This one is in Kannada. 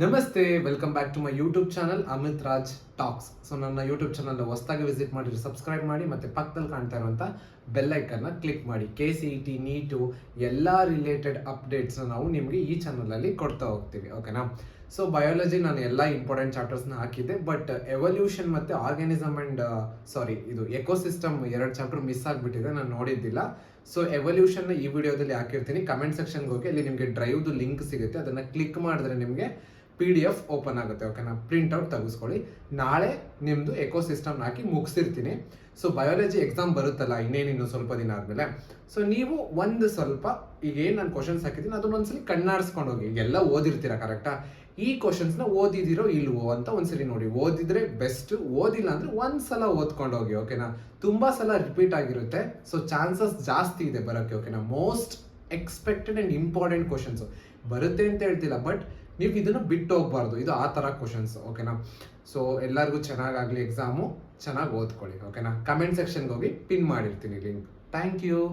ನಮಸ್ತೆ, welcome back to my YouTube channel Amit Raj talks. So ನನ್ನ ಯೂಟ್ಯೂಬ್ ಚಾನಲ್ ಹೊಸದಾಗಿ ವಿಸಿಟ್ ಮಾಡಿದ್ರೆ ಸಬ್ಸ್ಕ್ರೈಬ್ ಮಾಡಿ, ಮತ್ತೆ ಪಕ್ಕದಲ್ಲಿ ಕಾಣ್ತಾ ಇರುವಂಥ ಬೆಲ್ ಐಕನ್ನ ಕ್ಲಿಕ್ ಮಾಡಿ. KCET ನೀಟು ಎಲ್ಲ ರಿಲೇಟೆಡ್ ಅಪ್ಡೇಟ್ಸ್ನ ನಾವು ನಿಮಗೆ ಈ ಚಾನಲಲ್ಲಿ ಕೊಡ್ತಾ ಹೋಗ್ತೀವಿ, ಓಕೆನಾ? ಸೊ ಬಯಾಲಜಿ ನಾನು ಎಲ್ಲ ಇಂಪಾರ್ಟೆಂಟ್ ಚಾಪ್ಟರ್ಸ್ನ ಹಾಕಿದ್ದೆ, ಬಟ್ ಎವಲ್ಯೂಷನ್ ಮತ್ತು ಆರ್ಗ್ಯಾನಿಸಮ್ ಆ್ಯಂಡ್ ಇದು ಎಕೋಸಿಸ್ಟಮ್ 2 ಚಾಪ್ಟರ್ ಮಿಸ್ ಆಗಿಬಿಟ್ಟಿದೆ, ನಾನು ನೋಡಿದ್ದಿಲ್ಲ. ಸೊ ಎವಲ್ಯೂಷನ್ನ ಈ ವಿಡಿಯೋದಲ್ಲಿ ಹಾಕಿರ್ತೀನಿ. ಕಮೆಂಟ್ ಸೆಕ್ಷನ್ಗೆ ಹೋಗಿ ಅಲ್ಲಿ ನಿಮಗೆ ಡ್ರೈವ್ದು ಲಿಂಕ್ ಸಿಗುತ್ತೆ, ಅದನ್ನು ಕ್ಲಿಕ್ ಮಾಡಿದ್ರೆ ನಿಮಗೆ PDF ಓಪನ್ ಆಗುತ್ತೆ, ಓಕೆನಾ? ಪ್ರಿಂಟ್ಔಟ್ ತೆಗೆಸ್ಕೊಳ್ಳಿ. ನಾಳೆ ನಿಮ್ಮದು ಎಕೋಸಿಸ್ಟಮ್ ಹಾಕಿ ಮುಗಿಸಿರ್ತೀನಿ. ಸೊ ಬಯಾಲಜಿ ಎಕ್ಸಾಮ್ ಬರುತ್ತಲ್ಲ ಇನ್ನೇನಿನ್ನು ಸ್ವಲ್ಪ ದಿನ ಆದಮೇಲೆ, ಸೊ ನೀವು ಒಂದು ಸ್ವಲ್ಪ ಈಗ ಏನು ನಾನು ಕ್ವಶನ್ಸ್ ಹಾಕಿದ್ದೀನಿ ಅದನ್ನೊಂದ್ಸಲಿ ಕಣ್ಣಾಡಿಸ್ಕೊಂಡು ಹೋಗಿ. ಎಲ್ಲ ಓದಿರ್ತೀರಾ ಕರೆಕ್ಟಾ? ಈ ಕ್ವಶನ್ಸ್ನ ಓದಿದಿರೋ ಇಲ್ವೋ ಅಂತ ಒಂದ್ಸಲಿ ನೋಡಿ. ಓದಿದ್ರೆ ಬೆಸ್ಟ್, ಓದಿಲ್ಲ ಅಂದರೆ ಒಂದ್ಸಲ ಓದ್ಕೊಂಡು ಹೋಗಿ, ಓಕೆನಾ? ತುಂಬ ಸಲ ರಿಪೀಟ್ ಆಗಿರುತ್ತೆ, ಸೊ ಚಾನ್ಸಸ್ ಜಾಸ್ತಿ ಇದೆ ಬರೋಕ್ಕೆ, ಓಕೆನಾ? Most expected and important questions ಬರುತ್ತೆ ಅಂತ ಹೇಳ್ತಿಲ್ಲ, ಬಟ್ ನೀವು ಇದನ್ನು ಬಿಟ್ಟು ಹೋಗ್ಬಾರ್ದು. ಇದು ಆ ಥರ ಕ್ವಶನ್ಸ್, ಓಕೆನಾ? ಸೊ ಎಲ್ಲರಿಗೂ ಚೆನ್ನಾಗಾಗಲಿ ಎಕ್ಸಾಮು, ಚೆನ್ನಾಗಿ ಓದ್ಕೊಳ್ಳಿ, ಓಕೆನಾ? ಕಮೆಂಟ್ ಸೆಕ್ಷನ್ಗೆ ಹೋಗಿ ಪಿನ್ ಮಾಡಿರ್ತೀನಿ ಲಿಂಕ್. Thank you.